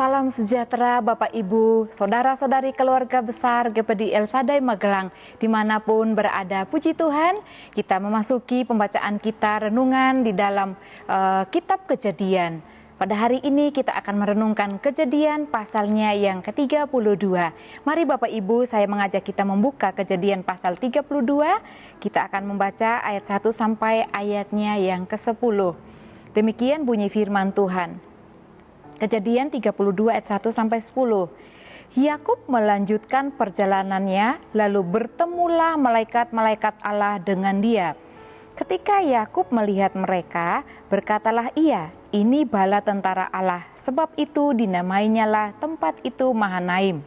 Salam sejahtera Bapak Ibu, Saudara-saudari keluarga besar GPD El Shaddai Magelang, dimanapun berada. Puji Tuhan, kita memasuki pembacaan kita renungan di dalam kitab Kejadian. Pada hari ini kita akan merenungkan Kejadian pasalnya yang ke-32. Mari Bapak Ibu, saya mengajak kita membuka Kejadian pasal 32. Kita akan membaca ayat 1 sampai ayatnya yang ke-10. Demikian bunyi firman Tuhan. Kejadian 32 ayat 1 sampai 10. Yakub melanjutkan perjalanannya, lalu bertemulah malaikat-malaikat Allah dengan dia. Ketika Yakub melihat mereka, berkatalah ia, ini bala tentara Allah, sebab itu dinamainyalah tempat itu Mahanaim.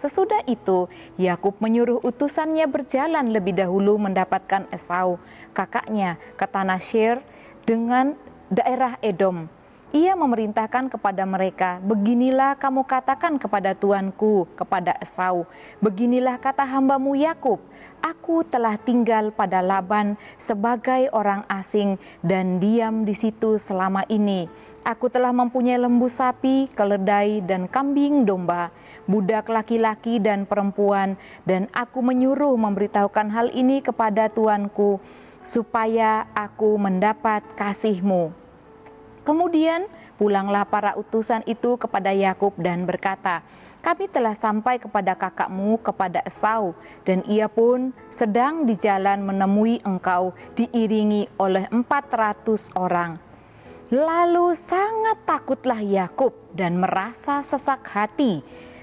Sesudah itu, Yakub menyuruh utusannya berjalan lebih dahulu mendapatkan Esau, kakaknya, ke tanah Seir dengan daerah Edom. Ia memerintahkan kepada mereka, beginilah kamu katakan kepada tuanku, kepada Esau, beginilah kata hambamu Yakub, aku telah tinggal pada Laban sebagai orang asing dan diam di situ selama ini. Aku telah mempunyai lembu sapi, keledai dan kambing domba, budak laki-laki dan perempuan, dan aku menyuruh memberitahukan hal ini kepada tuanku, supaya aku mendapat kasihmu. Kemudian pulanglah para utusan itu kepada Yakub dan berkata, kami telah sampai kepada kakakmu, kepada Esau, dan ia pun sedang di jalan menemui engkau diiringi oleh 400 orang. Lalu sangat takutlah Yakub dan merasa sesak hati.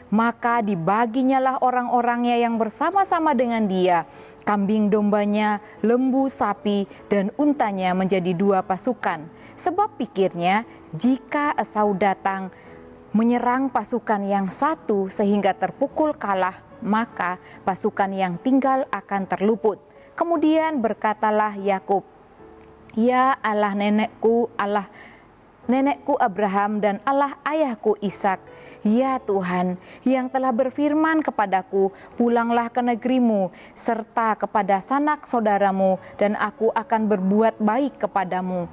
Maka dibaginyalah orang-orangnya yang bersama-sama dengan dia, kambing dombanya, lembu sapi, dan untanya menjadi 2 pasukan. Sebab pikirnya, jika Esau datang menyerang pasukan yang satu sehingga terpukul kalah, maka pasukan yang tinggal akan terluput. Kemudian berkatalah Yakub, ya Allah nenekku Abraham dan Allah ayahku Ishak, ya Tuhan yang telah berfirman kepadaku, pulanglah ke negerimu serta kepada sanak saudaramu, dan aku akan berbuat baik kepadamu.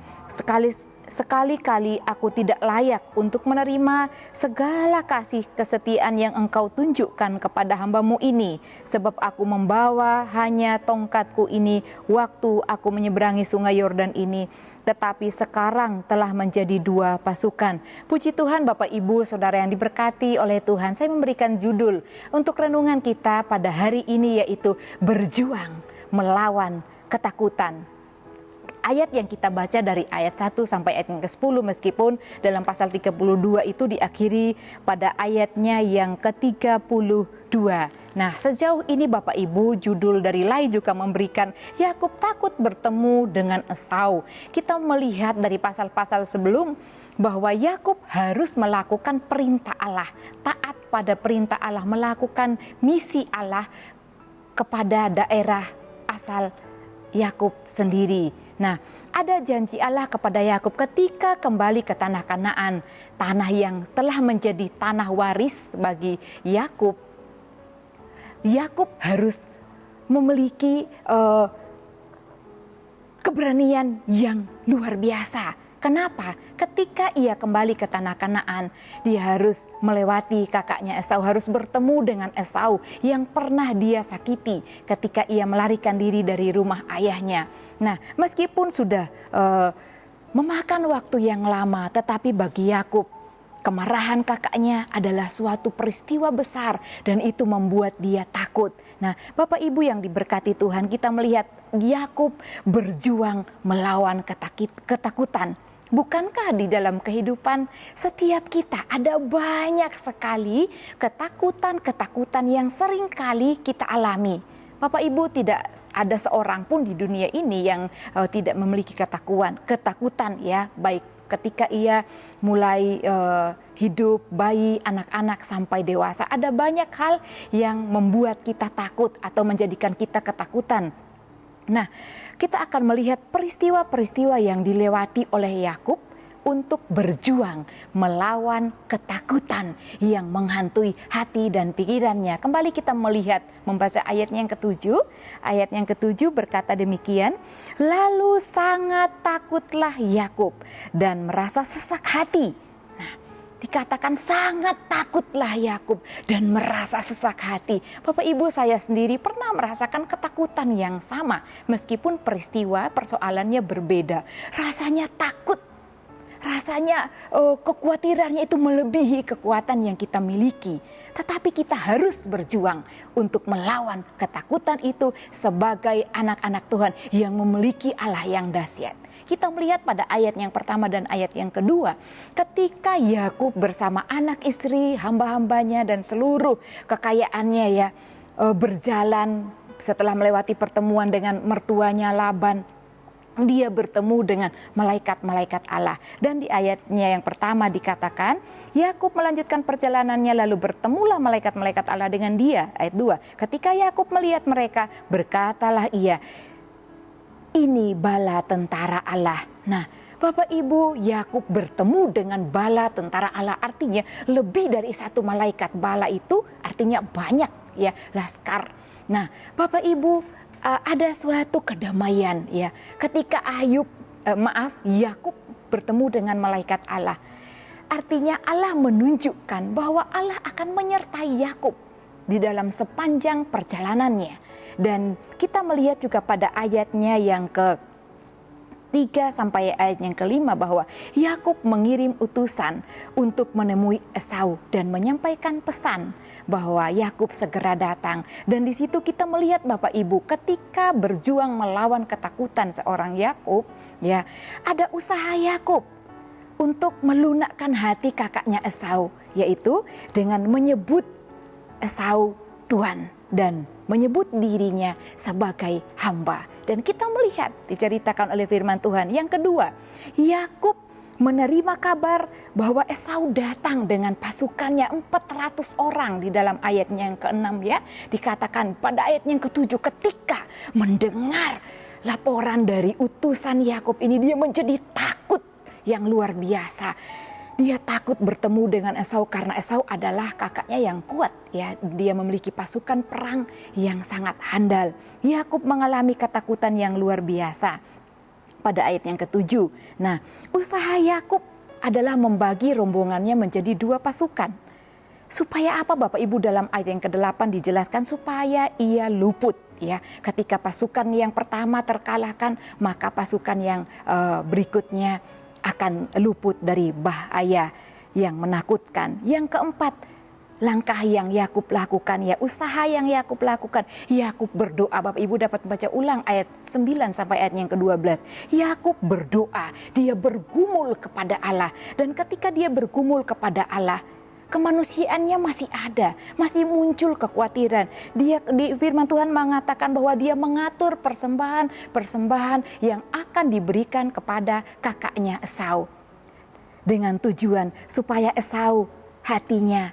Sekali-kali aku tidak layak untuk menerima segala kasih kesetiaan yang engkau tunjukkan kepada hambamu ini, sebab aku membawa hanya tongkatku ini waktu aku menyeberangi sungai Yordan ini, tetapi sekarang telah menjadi 2 pasukan. Puji Tuhan Bapak Ibu Saudara yang diberkati oleh Tuhan, saya memberikan judul untuk renungan kita pada hari ini, yaitu berjuang melawan ketakutan. Ayat yang kita baca dari ayat 1 sampai ayat yang ke-10, meskipun dalam pasal 32 itu diakhiri pada ayatnya yang ke-32. Nah, sejauh ini Bapak Ibu, judul dari Lai juga memberikan Yakub takut bertemu dengan Esau. Kita melihat dari pasal-pasal sebelum bahwa Yakub harus melakukan perintah Allah, taat pada perintah Allah, melakukan misi Allah kepada daerah asal Yakub sendiri. Nah, ada janji Allah kepada Yakub ketika kembali ke tanah Kanaan, tanah yang telah menjadi tanah waris bagi Yakub. Yakub harus memiliki keberanian yang luar biasa. Kenapa? Ketika ia kembali ke tanah Kanaan, dia harus melewati kakaknya Esau, harus bertemu dengan Esau yang pernah dia sakiti ketika ia melarikan diri dari rumah ayahnya. Nah, meskipun sudah memakan waktu yang lama, tetapi bagi Yakub, kemarahan kakaknya adalah suatu peristiwa besar dan itu membuat dia takut. Nah, Bapak Ibu yang diberkati Tuhan, kita melihat Yakub berjuang melawan ketakutan. Bukankah di dalam kehidupan setiap kita ada banyak sekali ketakutan-ketakutan yang sering kali kita alami? Bapak Ibu, tidak ada seorang pun di dunia ini yang tidak memiliki ketakutan ya, baik ketika ia mulai hidup, bayi, anak-anak sampai dewasa. Ada banyak hal yang membuat kita takut atau menjadikan kita ketakutan. Nah, kita akan melihat peristiwa-peristiwa yang dilewati oleh Yakub untuk berjuang melawan ketakutan yang menghantui hati dan pikirannya. Kembali kita membaca ayatnya yang ke-7. Ayat yang ke-7 berkata demikian, lalu sangat takutlah Yakub dan merasa sesak hati. Nah, dikatakan sangat takutlah Yakub dan merasa sesak hati. Bapak Ibu, saya sendiri pernah merasakan ketakutan yang sama meskipun peristiwa persoalannya berbeda. Rasanya takut, rasanya kekhawatirannya itu melebihi kekuatan yang kita miliki. Tetapi kita harus berjuang untuk melawan ketakutan itu sebagai anak-anak Tuhan yang memiliki Allah yang dahsyat. Kita melihat pada ayat yang pertama dan ayat yang kedua, ketika Yakub bersama anak istri, hamba-hambanya dan seluruh kekayaannya ya berjalan setelah melewati pertemuan dengan mertuanya Laban, dia bertemu dengan malaikat-malaikat Allah. Dan di ayatnya yang pertama dikatakan, Yakub melanjutkan perjalanannya lalu bertemulah malaikat-malaikat Allah dengan dia. Ayat 2, ketika Yakub melihat mereka, berkatalah ia, ini bala tentara Allah. Nah, Bapak Ibu, Yakub bertemu dengan bala tentara Allah, artinya lebih dari satu malaikat. Bala itu artinya banyak ya, laskar. Nah, Bapak Ibu, ada suatu kedamaian ya ketika Yakub bertemu dengan malaikat Allah. Artinya Allah menunjukkan bahwa Allah akan menyertai Yakub di dalam sepanjang perjalanannya. Dan kita melihat juga pada ayatnya yang ke-3 sampai ayat yang ke-5 bahwa Yakub mengirim utusan untuk menemui Esau dan menyampaikan pesan bahwa Yakub segera datang. Dan di situ kita melihat Bapak Ibu, ketika berjuang melawan ketakutan seorang Yakub, ya, ada usaha Yakub untuk melunakkan hati kakaknya Esau, yaitu dengan menyebut Esau Tuhan dan menyebut dirinya sebagai hamba. Dan kita melihat diceritakan oleh firman Tuhan. Yang kedua, Yakub menerima kabar bahwa Esau datang dengan pasukannya 400 orang di dalam ayatnya yang ke-6 ya. Dikatakan pada ayat yang ke-7, ketika mendengar laporan dari utusan Yakub ini, dia menjadi takut yang luar biasa. Dia takut bertemu dengan Esau karena Esau adalah kakaknya yang kuat ya. Dia memiliki pasukan perang yang sangat handal. Yakub mengalami ketakutan yang luar biasa pada ayat yang ke-7. Nah, usaha Yakub adalah membagi rombongannya menjadi 2 pasukan. Supaya apa Bapak Ibu? Dalam ayat yang ke-8 dijelaskan supaya ia luput ya. Ketika pasukan yang pertama terkalahkan, maka pasukan yang berikutnya akan luput dari bahaya yang menakutkan. Yang keempat, langkah yang Yakub lakukan ya, usaha yang Yakub lakukan. Yakub berdoa. Bapak Ibu dapat baca ulang ayat 9 sampai ayat yang ke-12. Yakub berdoa, dia bergumul kepada Allah. Dan ketika dia bergumul kepada Allah, kemanusiaannya masih ada, masih muncul kekhawatiran. Dia di firman Tuhan mengatakan bahwa dia mengatur persembahan yang akan diberikan kepada kakaknya Esau. Dengan tujuan supaya Esau hatinya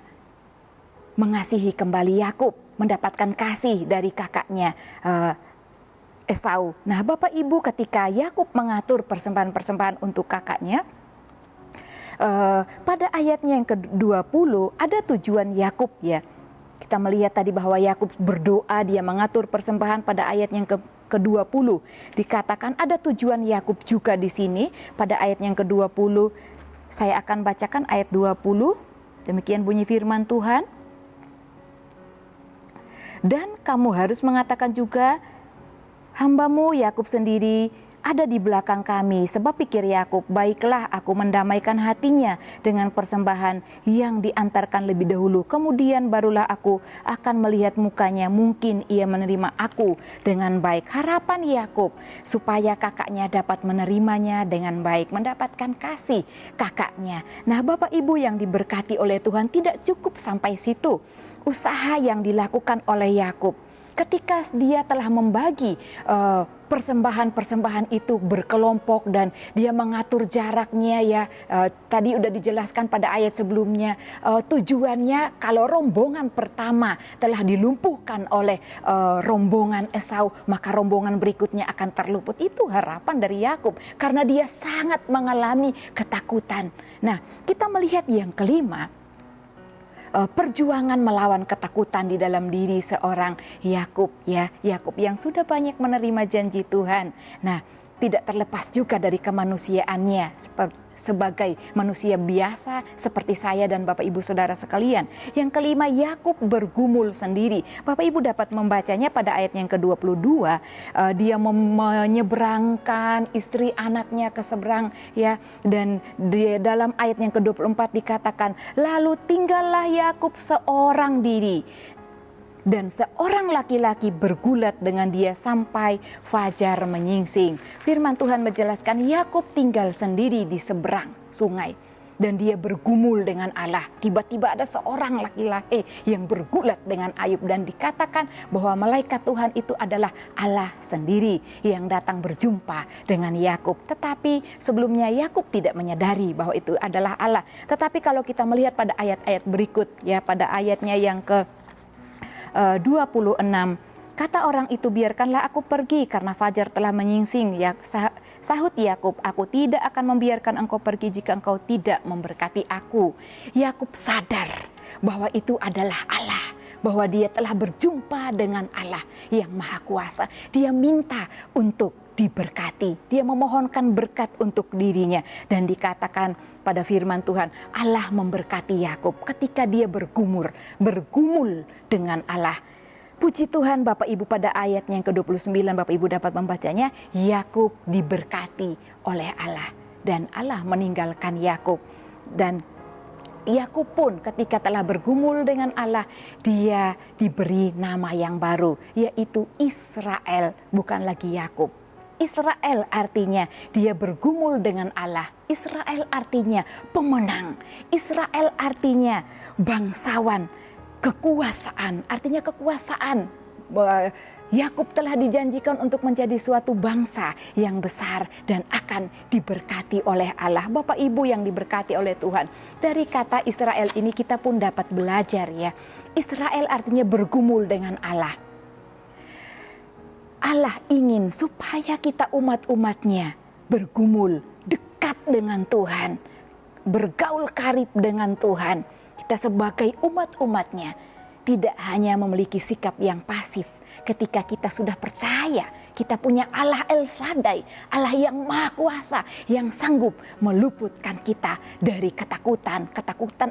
mengasihi kembali Yakub, mendapatkan kasih dari kakaknya Esau. Nah, Bapak Ibu, ketika Yakub mengatur persembahan-persembahan untuk kakaknya, pada ayatnya yang ke-20 ada tujuan Yakub ya. Kita melihat tadi bahwa Yakub berdoa, dia mengatur persembahan pada ayat yang ke-20. Dikatakan ada tujuan Yakub juga di sini pada ayat yang ke-20. Saya akan bacakan ayat 20. Demikian bunyi firman Tuhan. Dan kamu harus mengatakan juga, hambamu Yakub sendiri ada di belakang kami, sebab pikir Yakub, baiklah aku mendamaikan hatinya dengan persembahan yang diantarkan lebih dahulu, kemudian barulah aku akan melihat mukanya, mungkin ia menerima aku dengan baik. Harapan Yakub supaya kakaknya dapat menerimanya dengan baik, mendapatkan kasih kakaknya. Nah, Bapak Ibu yang diberkati oleh Tuhan, tidak cukup sampai situ usaha yang dilakukan oleh Yakub. Ketika dia telah membagi persembahan-persembahan itu berkelompok dan dia mengatur jaraknya ya, tadi udah dijelaskan pada ayat sebelumnya, tujuannya kalau rombongan pertama telah dilumpuhkan oleh rombongan Esau, maka rombongan berikutnya akan terluput. Itu harapan dari Yakub karena dia sangat mengalami ketakutan. Nah, kita melihat yang kelima, perjuangan melawan ketakutan di dalam diri seorang Yakub ya, Yakub yang sudah banyak menerima janji Tuhan. Nah, tidak terlepas juga dari kemanusiaannya sebagai manusia biasa seperti saya dan Bapak Ibu Saudara sekalian. Yang kelima, Yakub bergumul sendiri. Bapak Ibu dapat membacanya pada ayat yang ke-22. Dia menyeberangkan istri anaknya ke seberang, ya. Dan di dalam ayat yang ke-24 dikatakan, lalu tinggallah Yakub seorang diri, dan seorang laki-laki bergulat dengan dia sampai fajar menyingsing. Firman Tuhan menjelaskan Yakub tinggal sendiri di seberang sungai dan dia bergumul dengan Allah. Tiba-tiba ada seorang laki-laki yang bergulat dengan Ayub dan dikatakan bahwa malaikat Tuhan itu adalah Allah sendiri yang datang berjumpa dengan Yakub. Tetapi sebelumnya Yakub tidak menyadari bahwa itu adalah Allah. Tetapi kalau kita melihat pada ayat-ayat berikut, ya, pada ayatnya yang ke 26, kata orang itu, biarkanlah aku pergi karena fajar telah menyingsing. Ya, sahut Yakub, aku tidak akan membiarkan engkau pergi jika engkau tidak memberkati aku. Yakub sadar bahwa itu adalah Allah, bahwa dia telah berjumpa dengan Allah yang Maha Kuasa. Dia minta untuk diberkati, dia memohonkan berkat untuk dirinya, dan dikatakan pada firman Tuhan, Allah memberkati Yakub ketika dia bergumul dengan Allah. Puji Tuhan Bapak Ibu, pada ayat yang ke-29 Bapak Ibu dapat membacanya, Yakub diberkati oleh Allah dan Allah meninggalkan Yakub. Dan Yakub pun ketika telah bergumul dengan Allah, dia diberi nama yang baru, yaitu Israel, bukan lagi Yakub. Israel artinya dia bergumul dengan Allah. Israel artinya pemenang. Israel artinya bangsawan. Kekuasaan, artinya kekuasaan. Yakub telah dijanjikan untuk menjadi suatu bangsa yang besar dan akan diberkati oleh Allah. Bapak Ibu yang diberkati oleh Tuhan, dari kata Israel ini kita pun dapat belajar, ya. Israel artinya bergumul dengan Allah. Allah ingin supaya kita umat-umatnya bergumul dekat dengan Tuhan, bergaul karib dengan Tuhan. Kita sebagai umat-umatnya tidak hanya memiliki sikap yang pasif. Ketika kita sudah percaya, kita punya Allah El Shaddai, Allah yang Maha Kuasa, yang sanggup meluputkan kita dari ketakutan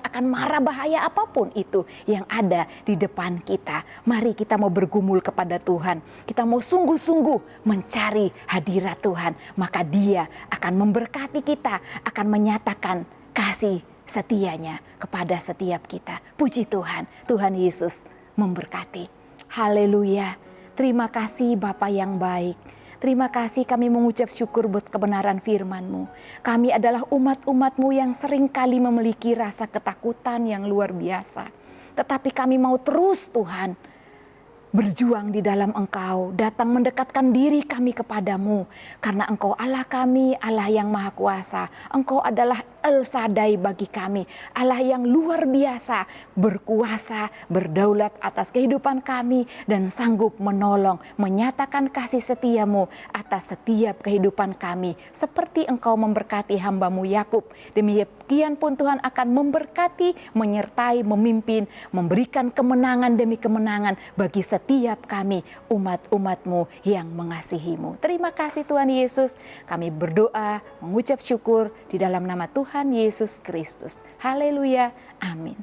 akan mara bahaya apapun itu yang ada di depan kita. Mari kita mau bergumul kepada Tuhan, kita mau sungguh-sungguh mencari hadirat Tuhan, maka Dia akan memberkati kita, akan menyatakan kasih setianya kepada setiap kita. Puji Tuhan, Tuhan Yesus memberkati. Haleluya. Terima kasih Bapa yang baik. Terima kasih, kami mengucap syukur buat kebenaran firman-Mu. Kami adalah umat-umat-Mu yang seringkali memiliki rasa ketakutan yang luar biasa. Tetapi kami mau terus Tuhan berjuang di dalam Engkau, datang mendekatkan diri kami kepadamu, karena Engkau Allah kami, Allah yang Maha Kuasa. Engkau adalah El Shaddai bagi kami, Allah yang luar biasa, berkuasa, berdaulat atas kehidupan kami, dan sanggup menolong, menyatakan kasih setiamu atas setiap kehidupan kami, seperti Engkau memberkati hamba-Mu Yakub. Demikian pun Tuhan akan memberkati, menyertai, memimpin, memberikan kemenangan demi kemenangan bagi setiap kami, umat-umat-Mu yang mengasihi-Mu. Terima kasih Tuhan Yesus, kami berdoa, mengucap syukur di dalam nama Tuhan Yesus Kristus. Haleluya, amin.